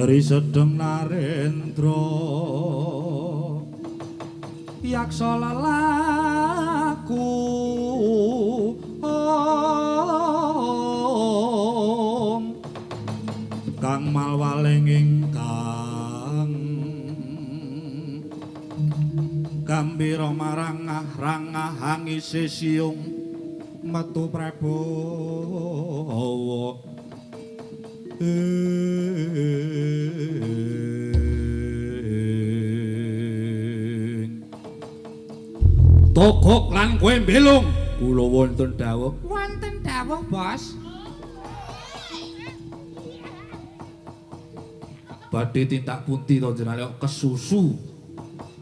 Dari sedeng Narendra yaksa lelaku kang malwaling ingkang gambira marang rangahang isih siung metu Prabowo Togok lan kowe mbelung kula wonten dawuh Bos. badhe tindak pundi to jenengan kesusu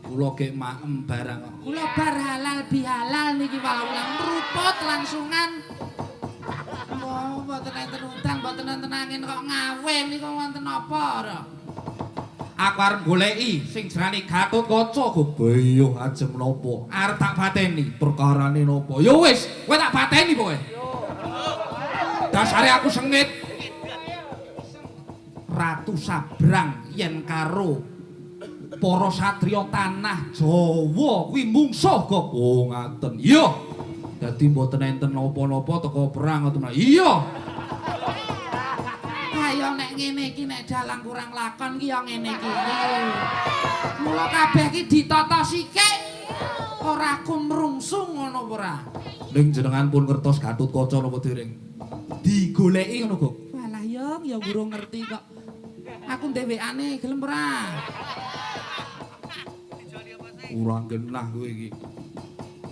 kula kek maem barang Kula bar halal bihalal niki walang nruput langsungan. Oh, mboten enten utang, mboten enten angin kok ngawe niku wonten apa ora? aku arep goleki sing jenenge Gatotkaca gebayuh ajem napa arep tak pateni perkarane napa ya wis kowe tak pateni kowe dasare aku sengit Ratu Sabrang yen karo para satriya tanah Jawa kuwi mungsuh kok oh ngaten iya dadi mboten enten napa-napa teko perang ngoten iya Ayo nek ngene iki nek dalang kurang lakon ki ya ngene iki. Mula kabeh iki ditata sithik ora kumrungsung ngono ora. ning jenengan pun ngertos Gatotkaca napa dereng digoleki ngono kok Walah ya guru ngerti kok. Aku dhewekane gelem ora? kurang genah kowe iki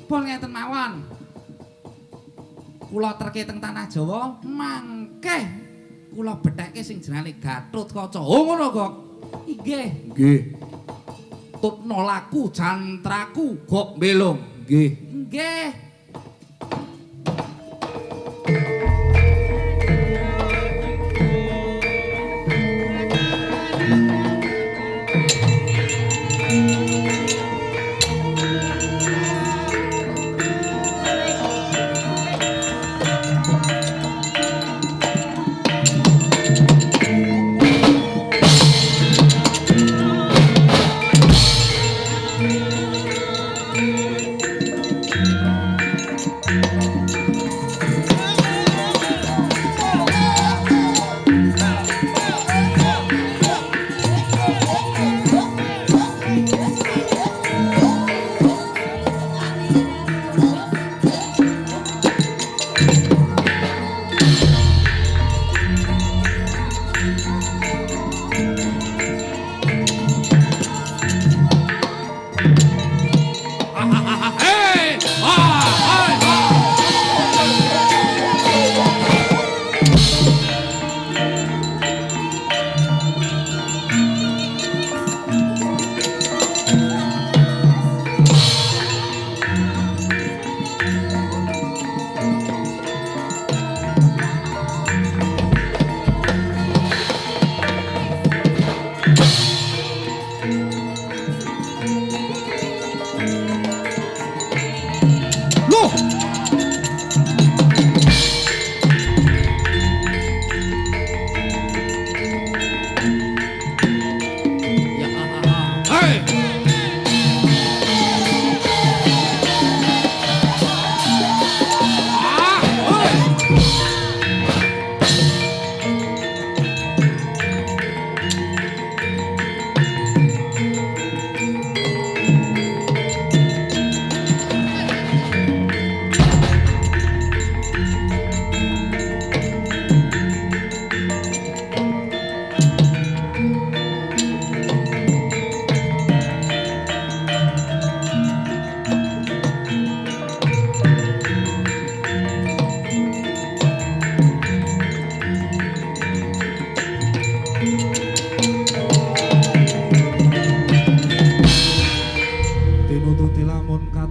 Pun ngeten mawon. Kula terke teng tanah Jawa mangke kula bethekke sing jenenge Gatotkaca. Oh ngono kok. Inggih. nggih tutna laku jantraku gok belung nggih Nggih.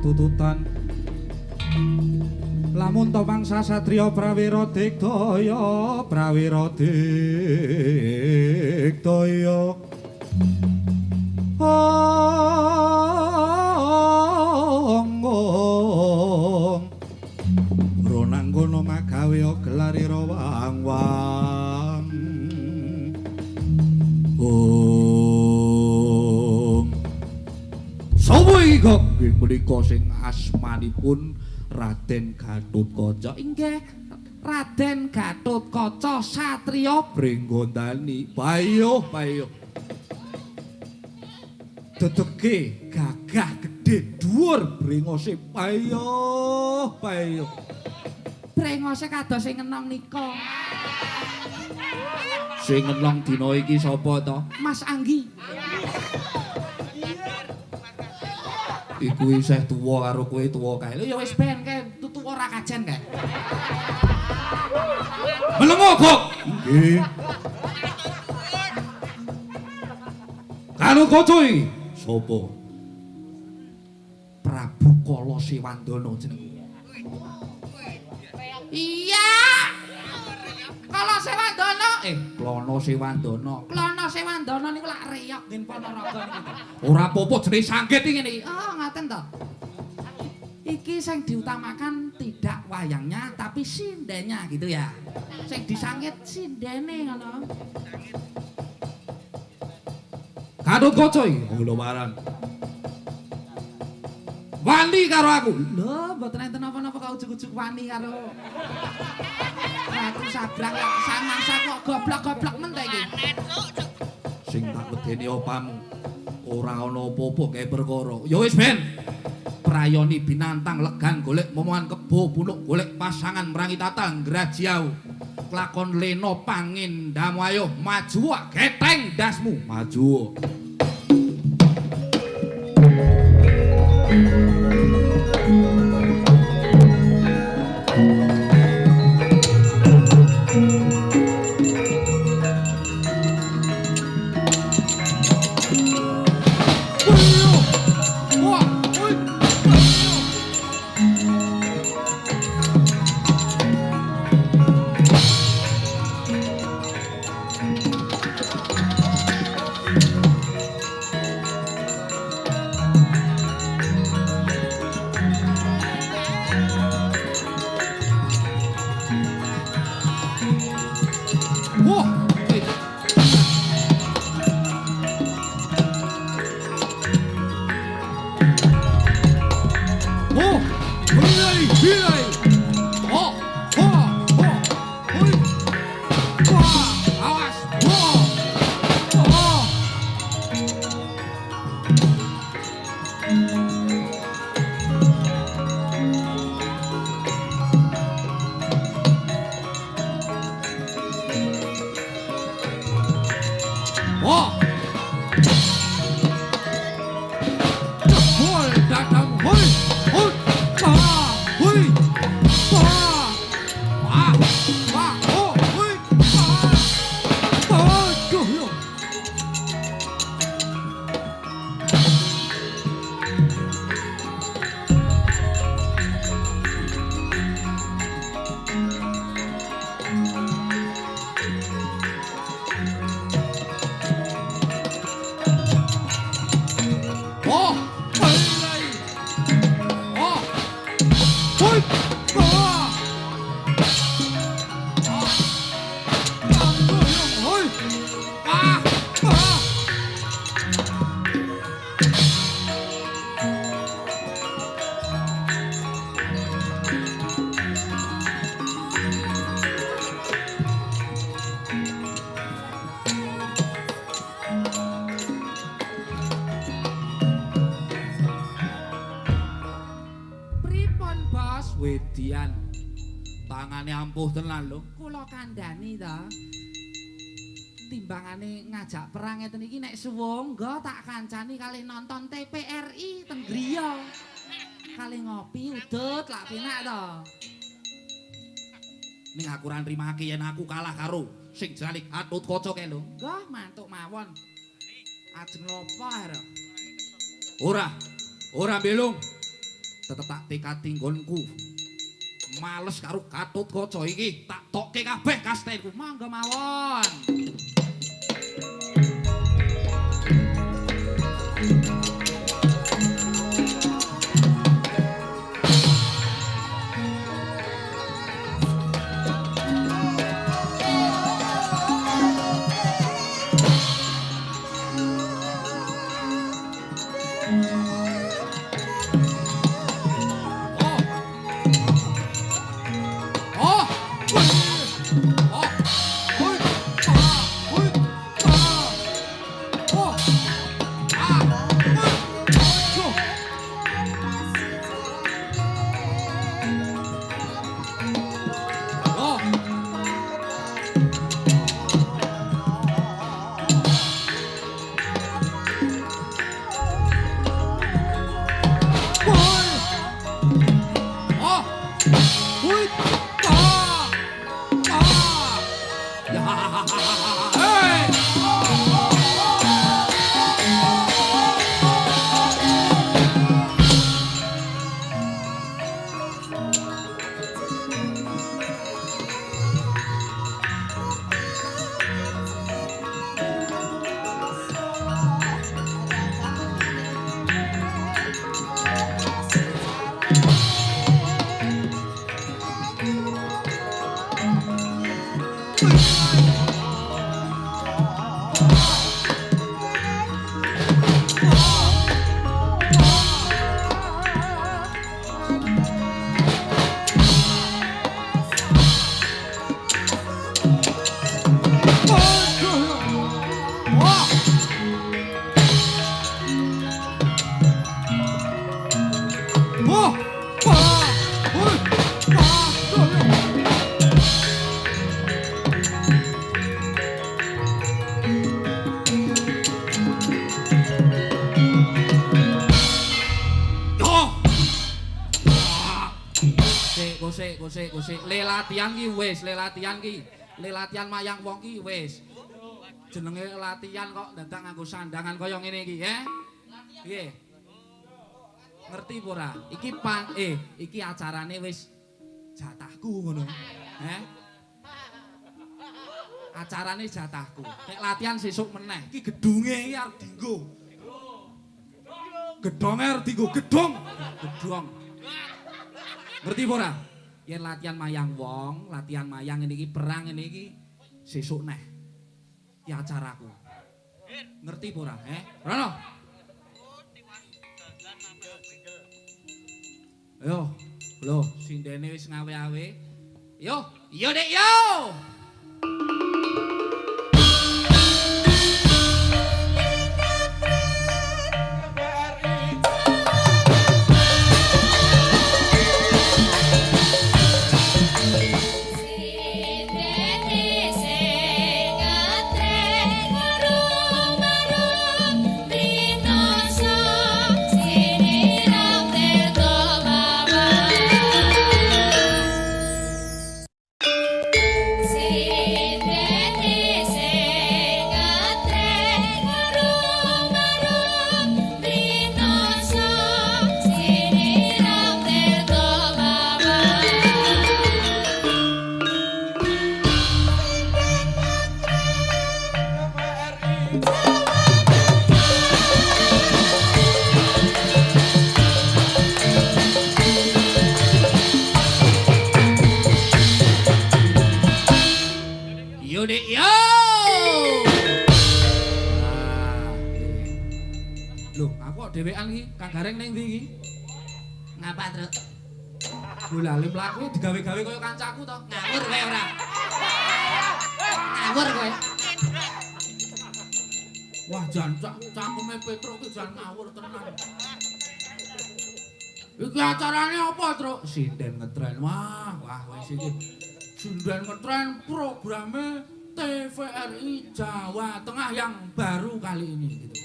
tututan lamun to mangsa satriya prawira digdaya ronanggono magawe gelarira wang-wang Niki kok nggih menika sing asmanipun Raden Gatotkaca. Inggih, Raden Gatotkaca satriya Brenggondani. Bayo. Dedege gagah gedhe dhuwur brengose. Bayo. brengose kados sing enong nika. Sing enong dina iki sapa to? Mas Anggi. Iku isih tuwa karo kowe tuwa kae. Lho ya wis ben kae tutu ora kajen kae. Melengo kok. Nggih. Karo kaca iki sapa? Prabu Kala Sewandana jenenge. Iya. Kala Sewandana. Klana Sewandana. Klana Sewandana niku lak reyok ngen Ponorogo niku. Ora apa-apa jenenge sanggit iki ngene. Oh, ngoten to. Iki sing diutamakan tidak wayangnya tapi sindenya gitu ya. Sing disangit sindene ngono. Gatotkaca iki ngono waran. Wani karo aku. Lho, mboten enten napa-napa kok ujug-ujug wani karo Ratu Sabrang kok samangsa kok goblok-goblok men ta iki. Sing tak wedeni opamu. Ora ana apa-apa kae perkara. Ya wis ben. Prayoni binantang legan golek momongan kebo punuk golek pasangan merangi tatang grajiau. Kelakon leno pangin ndamu ayo maju geteng dasmu. Maju. Wedian tangane ampuh tenan lho. Kula kandhani to. Timbangane ngajak perang ngeten iki nek suwung nggo tak kancani kalih nonton TPRI teng griya. Kalih ngopi udut lak penak to. Ning aku ora nrimake yen aku kalah karo sing jenenge Gatotkaca kae lho. Nggo mantuk mawon. Ajeng lopo ora? Ora belung. Tetep tak tekadi nggonku. Males karo Gatotkaca iki, tak tokke kabeh kastenku. Monggo mawon. kusik. Le latihan ki wis, le latihan mayang wong ki wis. Jenenge latihan kok dadak nganggo sandangan kaya ngene iki, Piye? Ngerti apa ora? Iki acarane wis jatahku ngono. Acarane jatahku. Nek latihan sesuk meneh. Iki gedunge iki arep dienggo. Gedonge arep dienggo, gedong. Ngerti apa ora? Yen latihan mayang wong, latihan mayang ngene iki perang ngene iki sesuk neh. Iki acaraku. Ngerti apa ora? Rono. Yo, lho, sindene wis ngawe-awe. Yo, Dek, yo. Dhewean iki Kang Gareng ning ndi iki? Ngapa, Truk? Lha mlaku digawe-gawe kaya kancaku to. Ngawur kowe ora. Ngawur kowe. Wah, jan cangkeme Petruk ki jan ngawur tenan. Iki acarane apa, Truk? Sinden ngetren. Wah, wis iki. Sinden ngetren programe TVRI Jawa Tengah yang baru kali ini gitu.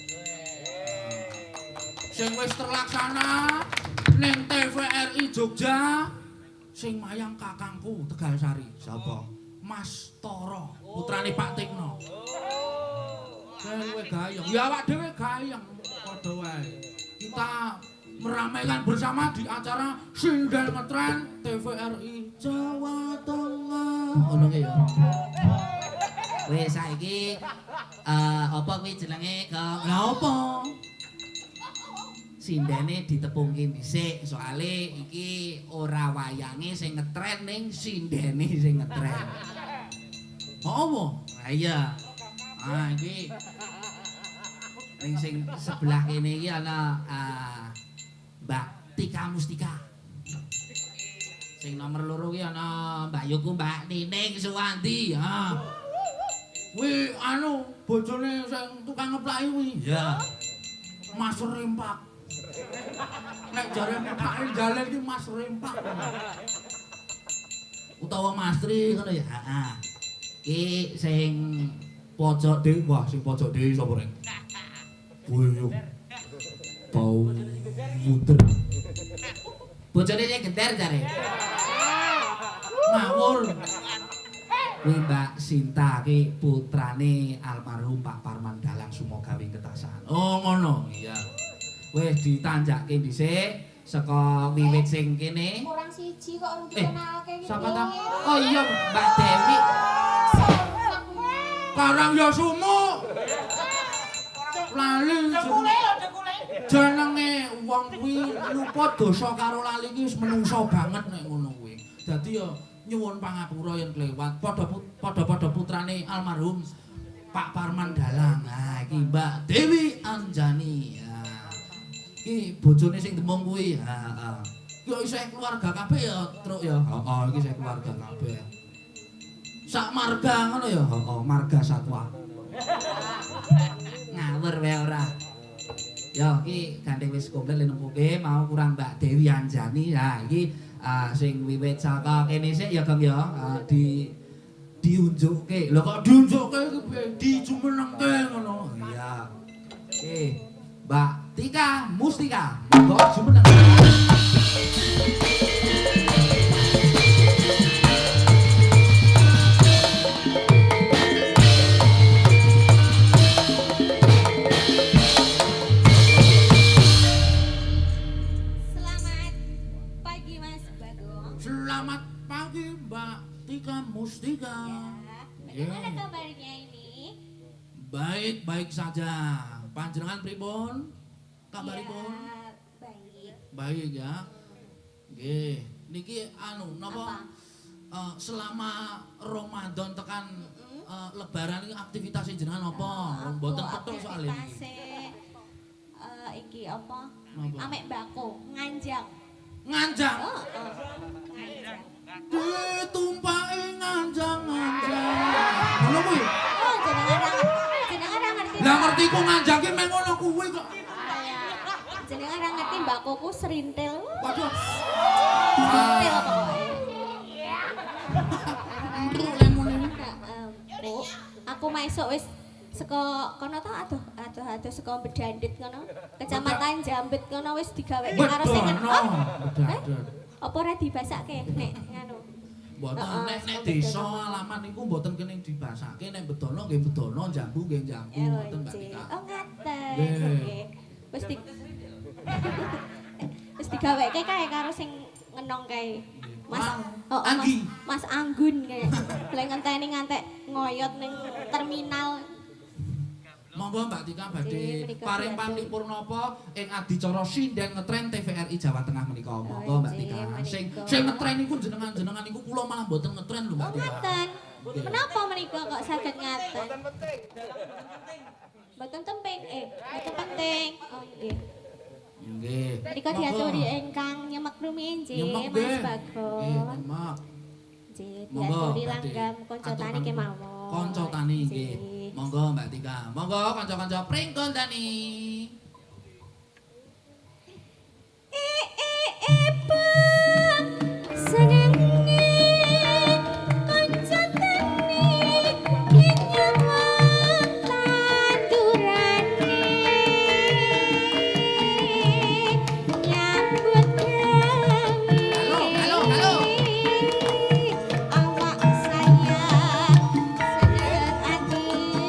Sing wis terlaksana ning TVRI Jogja sing mayang kakangku Tegalsari. Sapa? Mas Toro, putrane Pak Tikno. Kowe gayeng. Ya awak dhewe gayeng padha wae. Kita meramaikan bersama di acara Sinden Ngetren TVRI Jawa Tengah. Ngono ki ya. Wis saiki apa kuwi jenenge kok? Lha apa? Sindene ditepungke dhisik soale iki ora wayange sing ngetren ning sindene sing ngetren. Apa? Lah iya. Iki ning sing sebelah kene iki ana Mbak Tika Mustika. Sing nomor 2 ki ana Mbak Yuku Mbak Nining Suwandi. Kuwi anu bojone sing tukang ngeplaki kuwi. Iya. Mas Rempak. Nek jarene Pak Jalen iki Mas Rempak. Utawa Mas Tri ngono ya. Heeh. Iki sing Pojok dhewe, wah sing pojok dhewe sapa rek? Boyo. Bau muter. bojone sing genter jare. Ngawur. Kuwi Mbak Sinta ki putrane almarhum Pak Parman Dalang Sumogawi Ketasan. Oh ngono. Iya. Wis ditanjakke dhisik saka wiwit sing kene. Kurang siji kok urung dikenalke iki. Sapa ta? Oh iya Mbak Dewi. Karang ya sumu. Lali jenenge wong kuwi lupa dosa karo lali ki wis menungso banget nek ngono kuwi. Dadi ya nyuwun pangapura yen klewat padha-padha putrane almarhum Pak Parman Dalang. Nah iki Mbak Dewi Anjani. Nah, iki bojone sing demung kuwi. Heeh. Ya isih keluarga kabeh ya, Truk ya. Heeh, iki isih keluarga kabeh. Sak marga ngono ya? Heeh, marga satwa. Ngawur wae ora. Ya iki gandeng wis komplit nempuke mau kurang Mbak Dewi Anjani. Nah iki sing wiwit saka kene sik ya Kang ya diunjukke. Lho kok diunjukke iki piye? Dijumenengke ngono. Iya. Oke. Mbak Tika Mustika. Monggo jumeneng. Tika Mustika. Ya. Bagaimana Nggih. kabarnya ini? Baik saja. Panjenengan pripun? Kabaripun? Ya, baik. Baik ya. Nggih. Niki anu napa? Apa? Selama Ramadan tekan lebaran iki aktivitas jenengan apa? Mboten petuk soal iki. Iki apa? Napa? Amek mbako, nganjang. Nganjang. Oh, nganjang. Ditumpaki nganjang-nganjang. Ngono kuwi. Oh, jenengan ra ngerti. Lah ngerti ku nganjang ki meng ngono kuwi kok. Jenengan ra ngerti mbakoku serintil. Waduh. Serintil pokoke. Entru lemune. Bu, aku maesuk wis saka kono to aduh saka Bedandit kono. Kecamatan Jambet kono wis digaweke karo sing Bedadet. Apa ora dibasake nek nganu? Mboten nek desa alaman niku mboten kene dibasake nek bedono nggih bedono, jambu nggih jambu mboten Mbak Tika. Oh ngaten. Nggih. Nggih. Wis di Wis digaweke kae karo sing ngenong kae. Mas Anggi. Mas Anggun kae. Lek ngenteni ngantek ngoyot ning terminal. Monggo Mbak Tika badhe Nggih, menika paring biasa. panlipur napa ing adicara sinden ngetren TVRI Jawa Tengah menika. Monggo Mbak nggih, Tika. menika. Sing ngetren niku jenengan niku kula malah mboten ngetren lho Oh Mbak Tika. ngaten. Nggih. Menapa menika kok saged ngaten? Mboten penting. Mboten penting. Oh nggih. Nggih. Menika diaturi ingkang nyemek rumiyin Nyemek nggih, nggih. Mas Bagong. Nggih, nyemek. Nggih, Monggo, diaturi badhe. langgam kanca tani kemawon. Kanca tani nggih. Monggo Mbak Tika. Monggo kanca-kanca pringkon tani. Halo, halo, halo. Awak saya seneng atine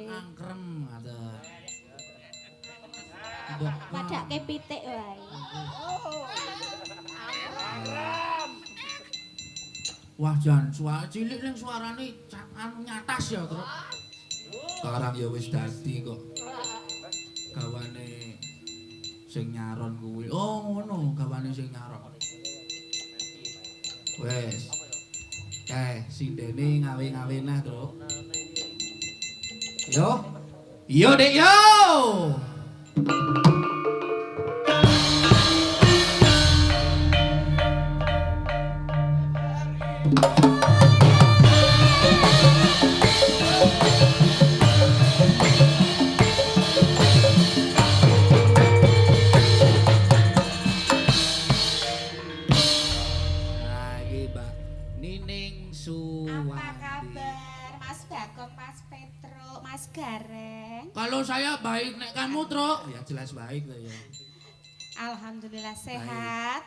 angkrem ngoten. Padake pitik wae. Wah jan suara cilik ning suarane anu nyatas ya, Tru. Sekarang ya wis dadi kok. Gawane sing nyaron kuwi. Oh ngono gawane sing nyaron. Wes. Sindene ngawe-ngawe nah, Tru. Yo. Yo Dek yo. Nining Apa Suwandi. kabar Mas Bagong, Mas Petro, Mas Gareng? Kalau saya baik nek kamu, Tru. Ya jelas baik lah ya. Alhamdulillah sehat.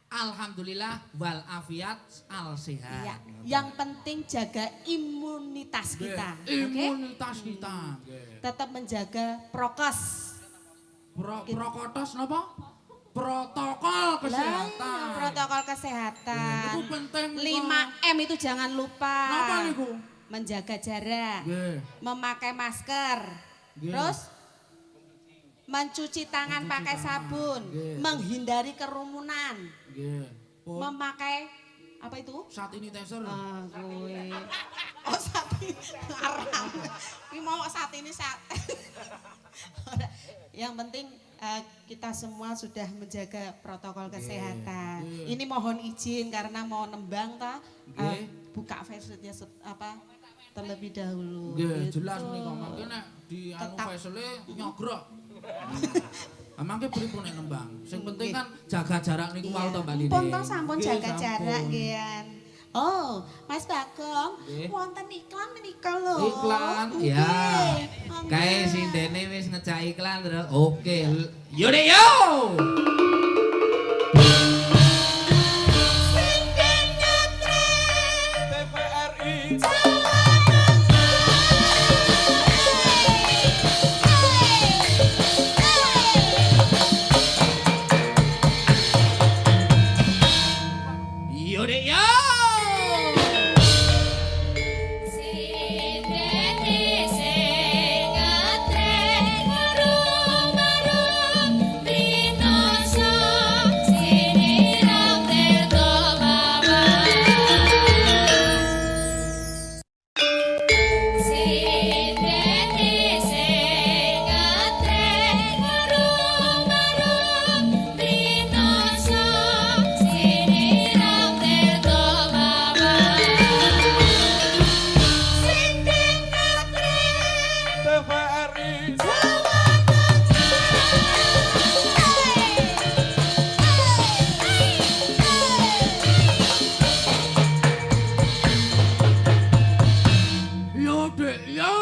Alhamdulillah wal afiat al sehat. Iya. Yang penting jaga imunitas kita. Oke? Imunitas kita. Tetap menjaga prokes. Prokotos napa? Protokol kesehatan. Lah, protokol kesehatan. Itu penting. 5M itu jangan lupa. Napa niku? Menjaga jarak. Nggih. Memakai masker. Nggih. Terus mencuci tangan Mencuci pakai tangan. sabun. Nggih. Menghindari kerumunan. Nggih. Memakai apa itu? Saat ini teser. Ah, gue. Oh, saat ini haram. Ini mau saat ini saat. Yang penting kita semua sudah menjaga protokol kesehatan. Ini mohon izin karena mau nembang ta. Buka Facebook-nya terlebih dahulu. Nggih, Gitu. jelas menika mangke nek di anu Tetap. fesele nyogrok. Mangke pripun nek nembang. Sing penting kan jaga jarak niku wae to Mbak Lini. Pun to sampun Nggih, jaga sampun. jarak nggih. Oh, Mas Bagong, Nggih. wonten iklan menika lho. Iklan, Nggih. ya. Monggo. Kae sindene wis ngecak iklan, Tru. Oke. Yo Dek yo. Yo Dek yo. Yo Dek yo.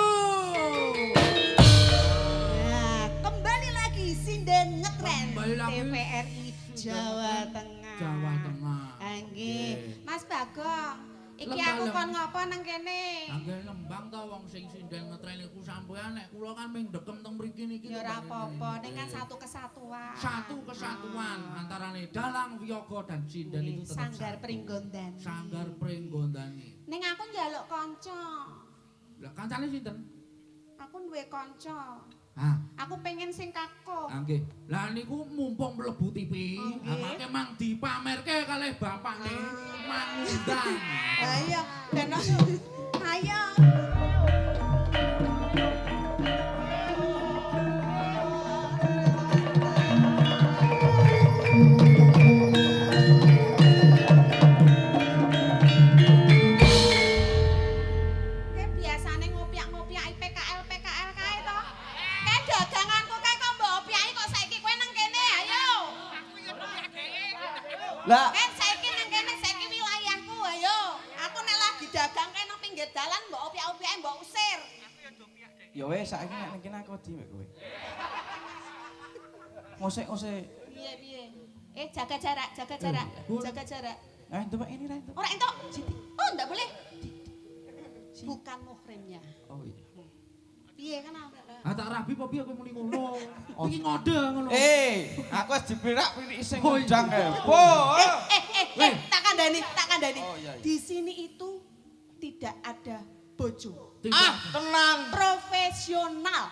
Nah, kembali lagi sinden ngetren Kembali lagi. TVRI Jawa Tengah. Jawa Tengah. Nggih. Mas Bagong, iki Lembah, aku Lem. kon ngopo nang kene? Angger lembang ta wong sing sinden ngetren iku sampean nek kula kan ming dekem teng mriki niki. Ya to, ora Mbak Lini. apa-apa, ning kan Nggih. satu kesatuan. Satu kesatuan antarane Dalang Wiyaga dan Sinden Nggih, itu tetap Sanggar satu. Pringgondani. Sanggar Pringgondani. Ning aku njaluk kanca. Lah kancane sinten? Aku duwe kanca. Hah, Aku pengen sing kakung. nggih. Lah niku mumpung mlebu TV, Nggih. amake mang dipamerke kalih bapakne mangundang. Ayo, ben ayo. Kayak biasane ngopiak-ngopiaki PKL kae to. Kayak daganganku kae kok mbok opiaki kok saiki kowe nang kene, ayo. Lah, Kan saiki nang kene saiki wilayahku, ayo. Aku nek lagi dagang kae nang pinggir dalan mbok opiak-opiake mbok usir. ya wes saiki nek ning kene aku wedi mek kowe. Ngosek-ngosek. Piye? Jaga jarak, jaga jarak, jaga jarak. Nah, itu Pak ini lah itu. Ora entuk. Oh, enggak boleh. Bukan muhrimnya. Oh iya. Piye kan apa? Ah tak rabi apa piye kowe muni ngono. Iki ngode ngono. Aku wis dipirak pirik sing Oh, ngundang iya. Po. Tak kandani, tak kandani. Oh, iya, iya. Di sini itu tidak ada bojo. Tidak. Tenang. Profesional.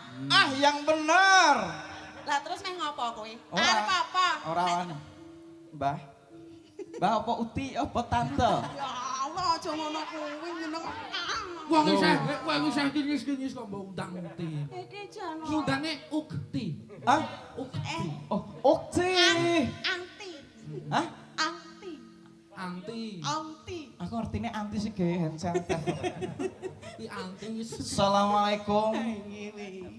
Yang bener. Lah terus meh ngopo kowe? Ora. Arep apa? Ora wani. Mbah. Mbah apa uti apa tante? Ya Allah, aja ngono kuwi jeneng. Wong isih kinyis-kinyis kok mbok undang ukti. Iki jan. Undange ukti. Hah? Ukti. Oh, ukti. Anti. Hah? Anti. Anti. Anti. Aku artinya anti sih gawe hand sanitizer. Iki anti. Assalamualaikum.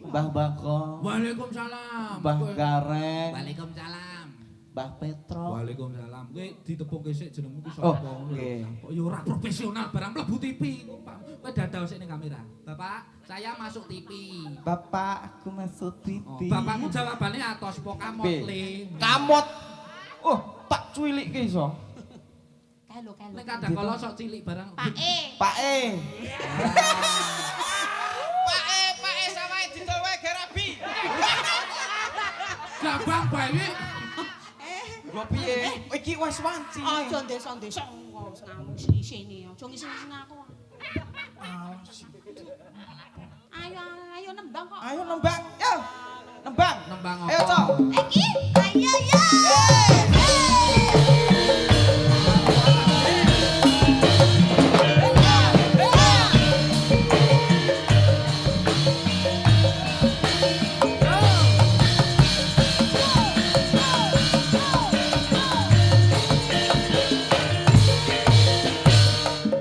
Mbah Bako. Waalaikumsalam. Mbah Gareng. Waalaikumsalam. Mbah Petro. Waalaikumsalam. Kowe ditepungke sik jenengmu ki Oh, sapa ngono. nggih. Kok ya ora profesional barang mlebu TV. Kowe dadal sik ning kamera. Bapak, saya masuk TV. Bapak, aku masuk Oh, TV. bapakmu jawabannya atos pokamot B. le. Kamot. Oh, tak cuilik ke iso. Kalau. Nek kadang kala sok cilik barang. Pak E. Pak E. Pak E sama didol wae garabi. Gabang bayi. Gua piye? Iki wis wanci. Aja ndesa-ndesa wong ngamu sini. Aja ngisi-ngisi aku. Ayo nembang kok. Ayo nembang. Yo. Nembang. Nembang Ayo, apa? Cok. Iki ayo ya.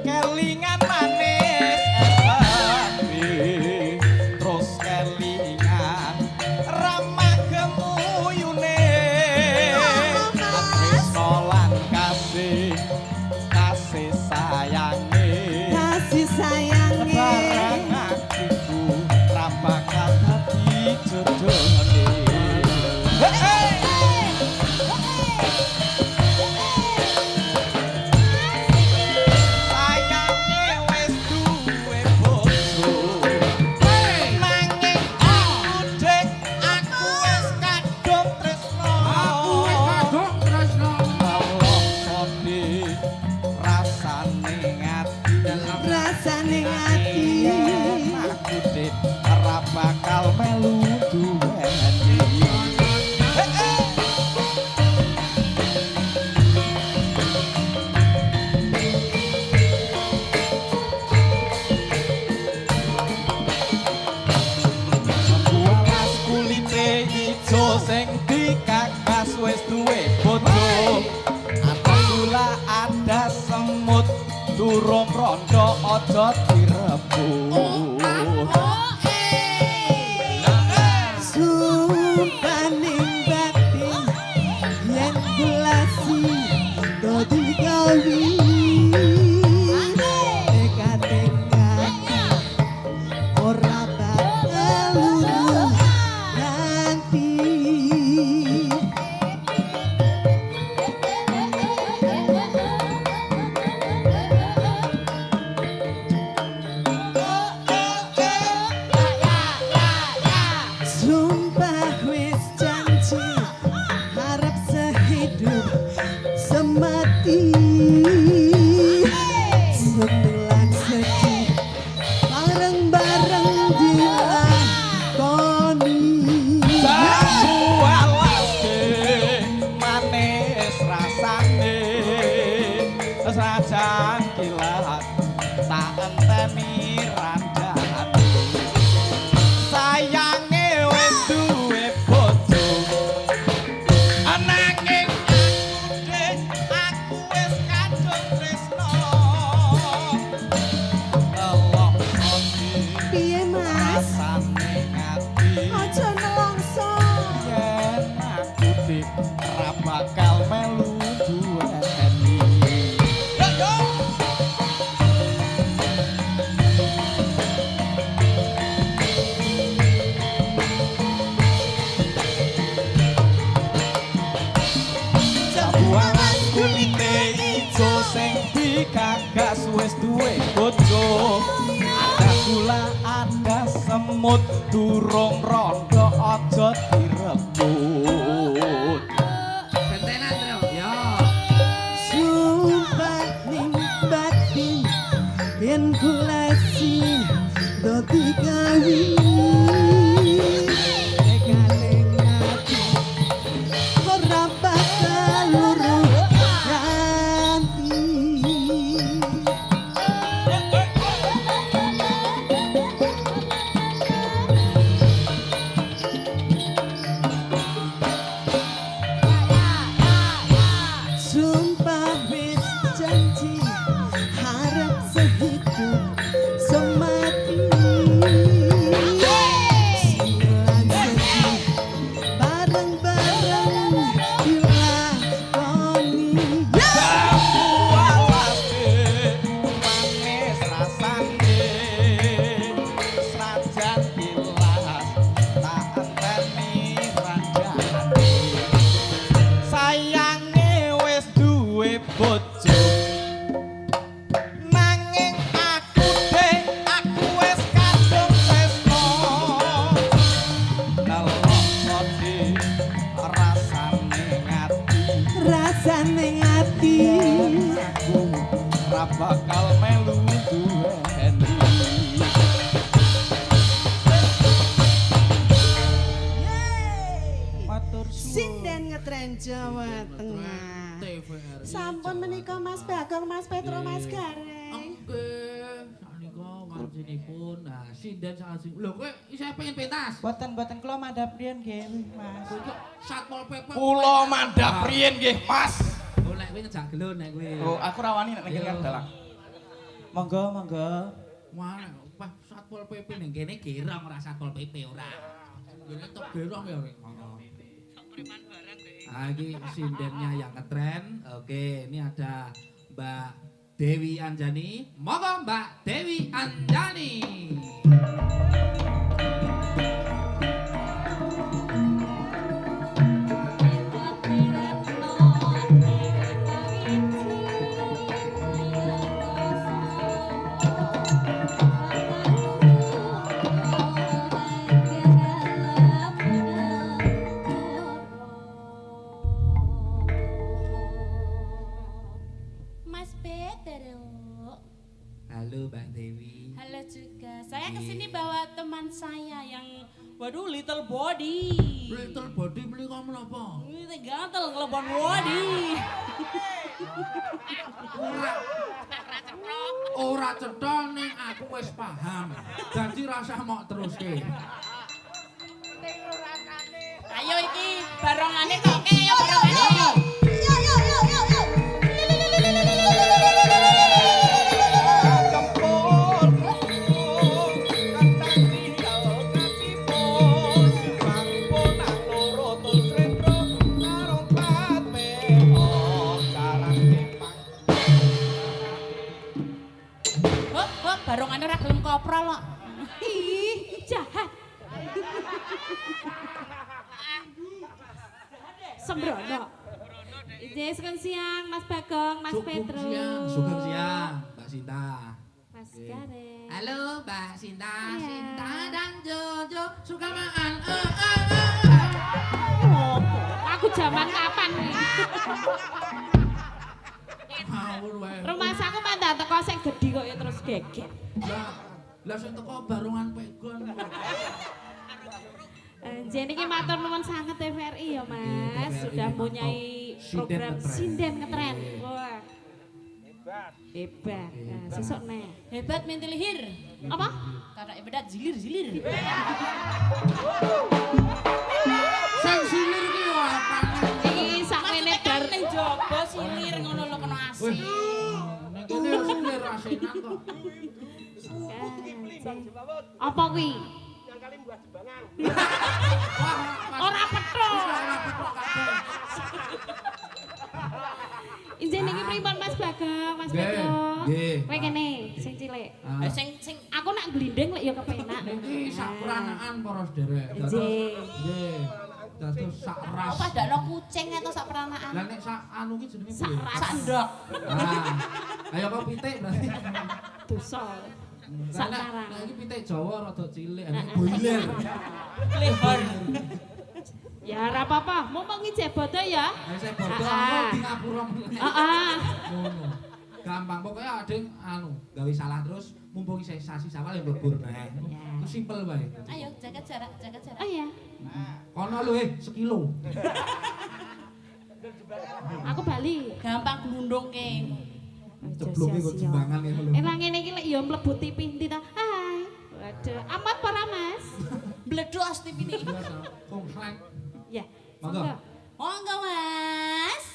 Kelingan manis ewangi terus kelingan ramah gemuyune solan kasih sayange barang akiku ra bakal dadi jodohne sayange wis duwe bojo nanging aku dek aku wis kadung tresno Kadung tresno. Allah sodi rasane ati aku dek ora bakal melu duweni Bualas kulite ijo sing dikakas wis duwe bojo. Apabila ada semut durung rondo aja direbut. Sumpaning batin yen gulasi dadi gawi teka-teka ora bakal nanti semut durung rondo aja direbut. Bentenan Trio. Yo. Sumpah ning batin yen kulasi dadi kawin nekaning ati ora bakal loro ganti. Sumpah wis janji harap sehidup semati. Sembilan sedih bareng-bareng dilakoni. Walase manis rasane srajan tilas tak enteni ranjane. Sayange wis duwe bojo nanging aku wis kadung tresno nelokoti rasane ngati Rasane ati aku ora bakal melu duweni. Matur Sinden ngetren Jawa Tengah. TVRI. Sampun menika Mas Bagong, Mas Petro, Mas Gareng. Nggih. Sanika mancinipun. Nah, sinden salajeng. Lho kowe isih pengen pentas? Boten kula mandhap riyen nggih, Mas. Kok Satpol PP. Kula mandhap riyen nggih, Mas. Oh, nek kowe ngejak gelon nek kowe. Oh, aku rawani nek ngene kan dalang. Monggo. Wah, pas Satpol PP ning kene gerong ora Satpol PP ora. Kene tok gerong ya ring. Ah, ini sindennya yang ngetren. Oke, ini ada Mbak Dewi Anjani. Monggo Mbak Dewi Anjani. Mas Petro. Halo Mbak Dewi. Halo juga. Saya kesini bawa teman saya yang waduh little body. Little body beli kamu apa? Ini gatel ngelebon body. Ora cetha ning aku wis paham. Janji rasa mau teruske. Ayo iki barongane kok ayo barongane. Hop, barongane ora gelem koprol kok. Ih, jahat. Sembrono. Sugeng siang Mas Bagong, Mas Petro. Sugeng siang, Mbak Sinta. Mas Gareng. Halo Mbak Sinta, Iya. Sinta dan Jojo suka makan. Aku zaman kapan nih? Ngawur wae. Rumah saku mandan teko sing gedhi kok ya terus geger. Lah sing teko barongan pegon. Jadi ini matur nuwun sangat TVRI ya Mas, TVRI sudah mantap. mempunyai Sinden program ngetren. sinden ngetren. Wah. Hebat. Nah, sesuk nih. Hebat minti lihir. Apa? Karena hebat zilir. Sing silir ki yo apane? Iki sakmene bar ning jaba silir ngono lho kena asih. Ning kene yo silir asinan kok. Apa kuwi? Ora petrol. Ora petrol kabeh. Injen iki pripun Mas Bagong, Mas Nggih, Petro? nggih. Kowe kene sing cilik. Ah. Sing aku nak glinding lek ya kepenak. Niki sak peranaan para sederek. Dados Nggih. nggih. Dados sak ras. Apa dakno kucing atau sak peranaan? Lah nek sak anu ki jenenge Sak piye? ras. Sak ndok. Ah. Ayo kok pitik berarti. Dosa. Sakarang. Nah, iki pitik Jawa rada cilik, ana boiler. Lehor. Ya ora apa-apa, mumpung ngijek bodo ya. Ayo saya bodoh Ah, aku ah. di ngapura meneh. Heeh. Ngono. Gampang pokoknya adeng gawe salah terus mumpung isih sasi sawal ya mbebur neh. Ya. Itu simpel wae. Ayo jaga jarak, jaga jarak. Oh iya. Kono lho sekilo. Aku bali. Gampang glundungke. Ceblonge kok jembangan ngene lho. Elang ngene iki lek ya mlebu TV ndi ta? Hai. Waduh, amat para Mas. Bledok TV ini. Komplek. Ya. Monggo. Monggo Mas.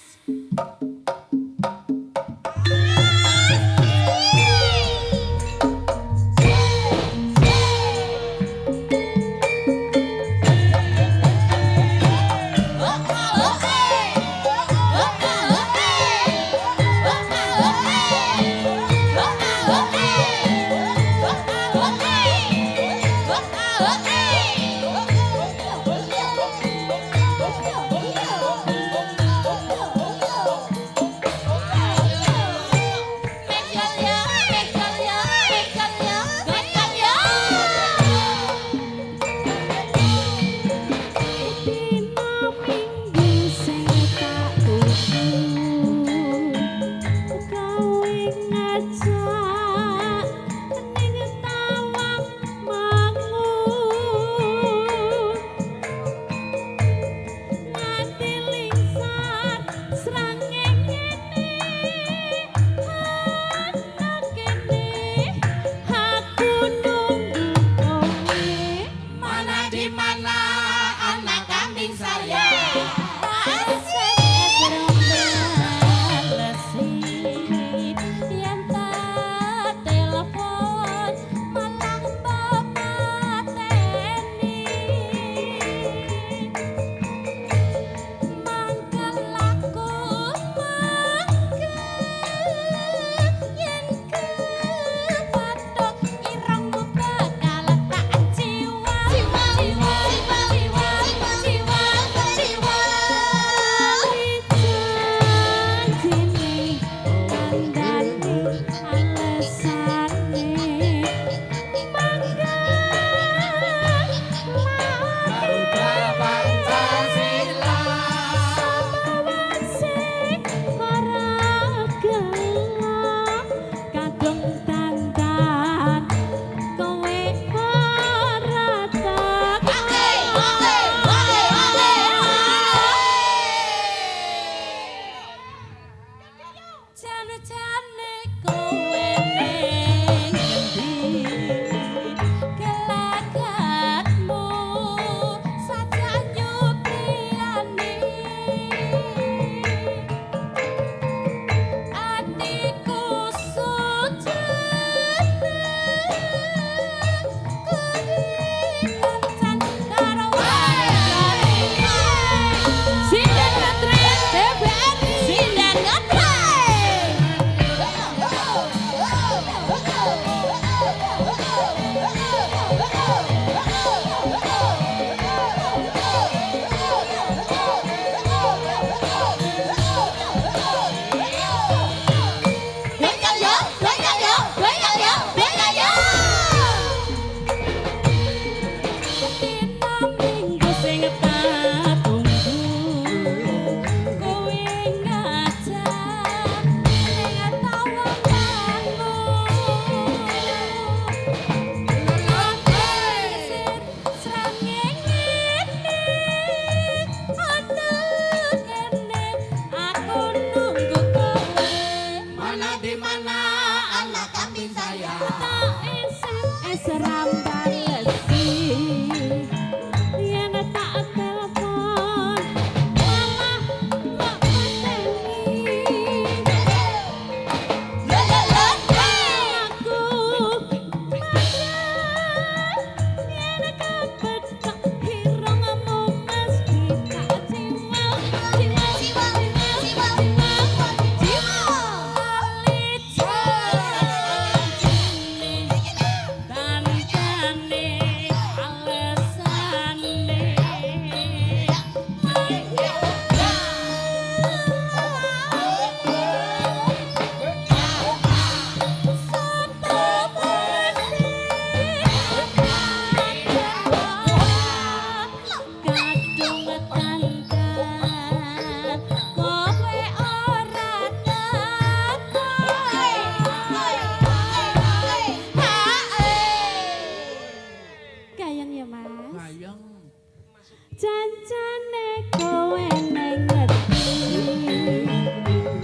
Jancane kowe neng ngerti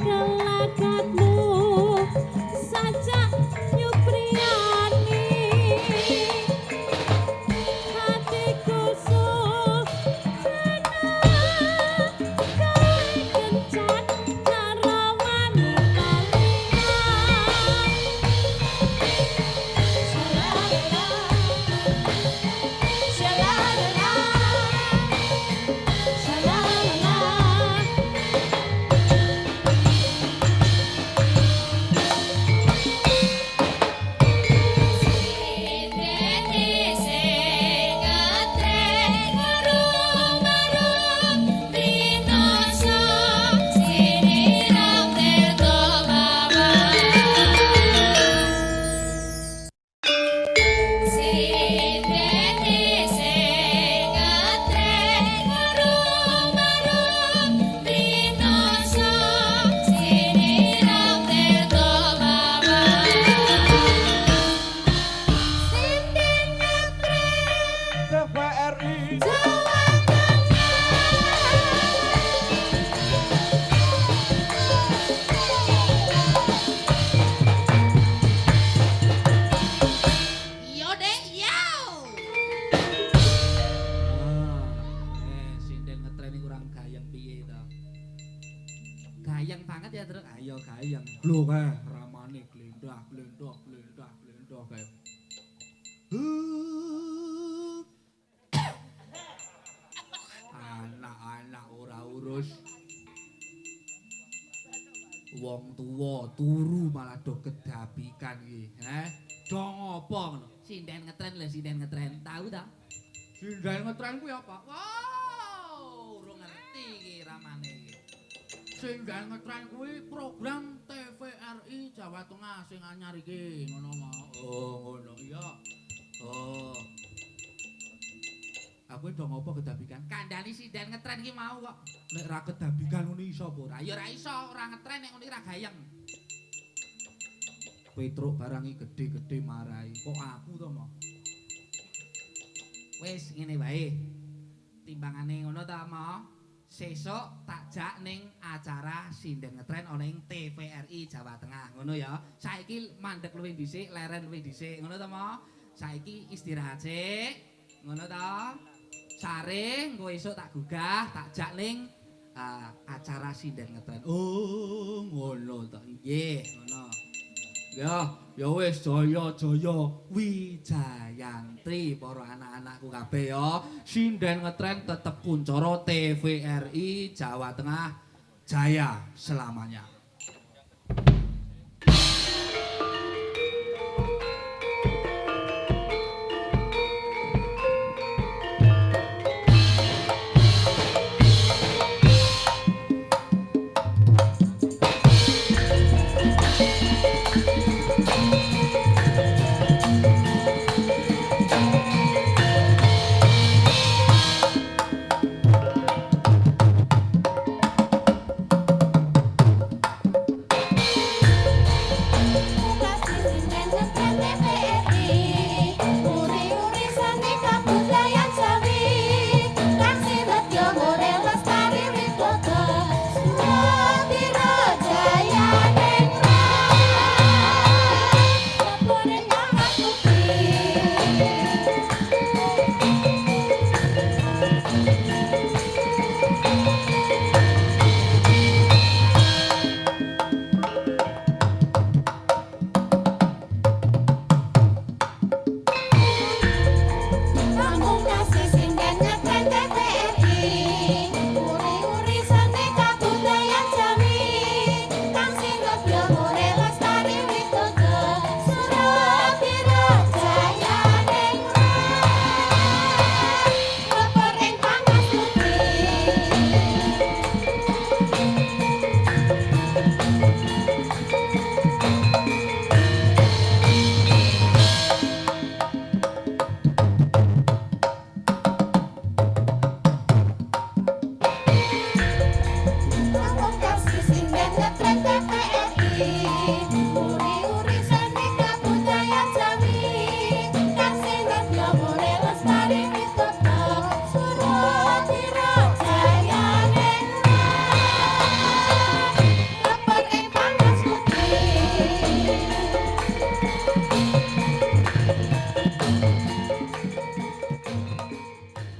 gelagatmu sajak nyupriyani hatiku suhana kowe kencan narawani kalian Sha-la-la-la TVRI Yo deh, yo. Sinden ngetren ini kurang gayeng piye to. Gayeng banget ya terus. Ayo gayeng. Lho kae ramane glendah kae. Anak-anak ora urus. Wong tuwa turu malah do kedabikan iki, Dong apa ngono? Sinden ngetren lho, sinden ngetren. Tahu ta? Sinden ngetren kuwi apa? Wow, urung ngerti iki ramane iki. Sinden ngetren kuwi program TVRI Jawa Tengah sing anyar iki, ngono mau. Oh, ngono iya. Oh. Aku ndong apa kedabikan? Kandhani sinden ngetren iki mau kok. Nek ra kedabikan ngono iso apa ora? Ya ora iso, ora ngetren nek ngene ra gayeng. Petruk barang iki gede-gede marai. Kok aku to, Mo? Wis ngene wae. Timbangane ngono ta, Mo. Sesuk tak jak ning acara sinden ngetren ana ing TVRI Jawa Tengah. Ngono ya. Saiki mandek luwih dhisik, leren luwih dhisik. Ngono ta, Mo. Saiki istirahat sik. Ngono ta. Sare engko esuk tak gugah, tak jak ning acara sinden ngetren. Oh, ngono to. Nggih, ngono. Ya wis jaya-jaya. Wijayantri para anak-anakku kabeh ya. Sinden ngetren tetep kuncara TVRI Jawa Tengah jaya selamanya.